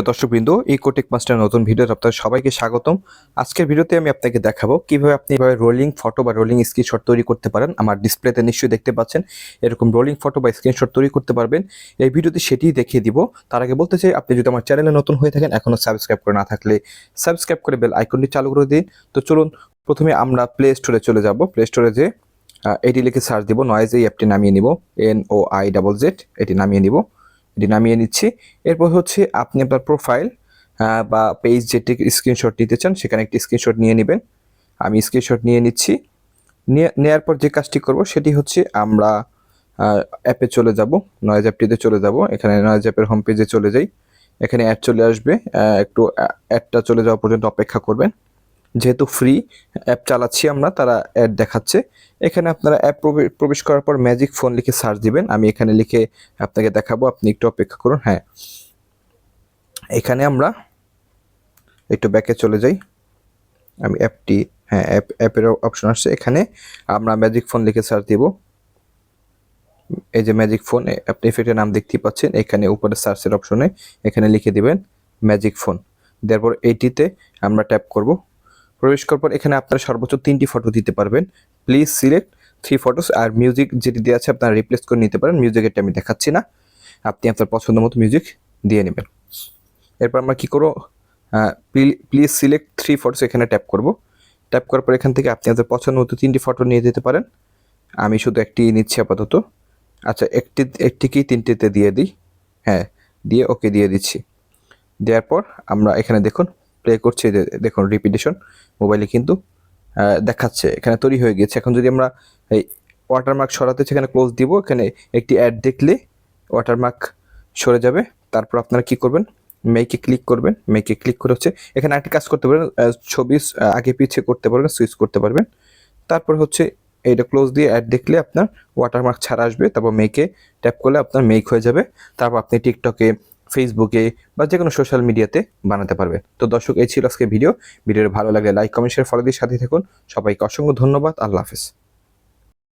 দর্শকবৃন্দ, EcoTechMaster নতুন ভিডিওতে আপনাদের সবাইকে স্বাগতম। আজকের ভিডিওতে আমি আপনাকে দেখাবো কিভাবে আপনি এভাবে রোলিং ফটো বা রোলিং স্ক্রিনশট তৈরি করতে পারেন। আমার ডিসপ্লেতে নিশ্চয়ই দেখতে পাচ্ছেন এরকম রোলিং ফটো বা স্ক্রিনশট তৈরি করতে পারবেন। এই ভিডিওতে সেটিই দেখিয়ে দিব। তার আগে বলতে চাই, আপনি যদি আমার চ্যানেলে নতুন হয়ে থাকেন, এখনও সাবস্ক্রাইব করে না থাকলে সাবস্ক্রাইব করে বেল আইকনটি চালু করে দিন। তো চলুন, প্রথমে আমরা প্লে স্টোরে চলে যাব। প্লে স্টোরে যে এটি লিখে সার্চ দিব, নয়েজ, এই অ্যাপটি নামিয়ে নিব, NOIZZ, এটি নামিয়ে নিব। এটি নামিয়ে নিচ্ছি। এরপর হচ্ছে আপনি আপনার প্রোফাইল বা পেজ যেটি স্ক্রিনশট নিতে চান, সেখানে একটি স্ক্রিনশট নিয়ে নেবেন। আমি স্ক্রিনশট নিয়ে নিচ্ছি। নেওয়ার পর যে কাজটি করব সেটি হচ্ছে আমরা অ্যাপে চলে যাব, নয়েজ অ্যাপটিতে চলে যাব। এখানে নয়েজ অ্যাপের হোম পেজে চলে যাই। এখানে অ্যাড চলে আসবে, একটু অ্যাডটা চলে যাওয়া পর্যন্ত অপেক্ষা করবেন। যেহেতু ফ্রি অ্যাপ চালাচ্ছি আমরা, তারা অ্যাড দেখাচ্ছে। এখানে আপনারা অ্যাপ প্রবেশ করার পর ম্যাজিক ফোন লিখে সার্চ দিবেন। আমি এখানে লিখে আপনাকে দেখাবো, আপনি একটু অপেক্ষা করুন। হ্যাঁ, এখানে আমরা একটু ব্যাকে চলে যাই। আমি অ্যাপের অপশন আসছে, এখানে আমরা ম্যাজিক ফোন লিখে সার্চ দিব। এই যে ম্যাজিক ফোন, আপনি এফেক্টের নাম দেখতেই পাচ্ছেন। এখানে উপরে সার্চের অপশনে এখানে লিখে দিবেন ম্যাজিক ফোন। তারপর এইটিতে আমরা ট্যাপ করব। প্রবেশ করার পর এখানে আপনারা সর্বোচ্চ 3টি ফটো দিতে পারবেন। Please select 3 photos. আর মিউজিক যেটি দেওয়া আছে আপনারা রিপ্লেস করে নিতে পারেন। মিউজিকেরটা আমি দেখাচ্ছি না, আপনি আপনার পছন্দ মতো মিউজিক দিয়ে নেবেন। এরপর আমরা কী করবো, প্লিজ সিলেক্ট 3 ফটোস, এখানে ট্যাপ করব। ট্যাপ করার পর এখান থেকে আপনি আপনার পছন্দ মতো 3টি ফটো নিয়ে যেতে পারেন। আমি শুধু একটি নিচ্ছি আপাতত। আচ্ছা, একটিকেই 3টিতে দিয়ে দিই। হ্যাঁ, দিয়ে ওকে দিয়ে দিচ্ছি। দেওয়ার পর আমরা এখানে দেখুন প্লে করছে, যে দেখুন রিপিটেশন মোবাইলে কিন্তু দেখাচ্ছে, এখানে তৈরি হয়ে গেছে। এখন যদি আমরা এই ওয়াটারমার্ক সরাতে সেখানে ক্লোজ দিব, এখানে একটি অ্যাড দেখলে ওয়াটারমার্ক সরে যাবে। তারপর আপনারা কি করবেন, মেইকে ক্লিক করবেন। মেইকে ক্লিক করে হচ্ছে এখানে আরেকটি কাজ করতে পারেন, ছবি আগে পিছিয়ে করতে পারবেন, সুইচ করতে পারবেন। তারপর হচ্ছে এইটা ক্লোজ দিয়ে অ্যাড দেখলে আপনার ওয়াটারমার্ক ছাড়া আসবে। তারপর মেইকে ট্যাপ করলে আপনার মেইক হয়ে যাবে। তারপর আপনি টিকটকে, ফেসবুকে বা যে কোনো সোশ্যাল মিডিয়াতে বানাতে পারবেন। তো দর্শক, এই ছিল আজকে ভিডিওটি ভালো লাগলে লাইক, কমেন্ট, শেয়ার, ফলো দিয়ে সাথে থাকুন। সবাইকে অসংখ্য ধন্যবাদ। আল্লাহ হাফেজ।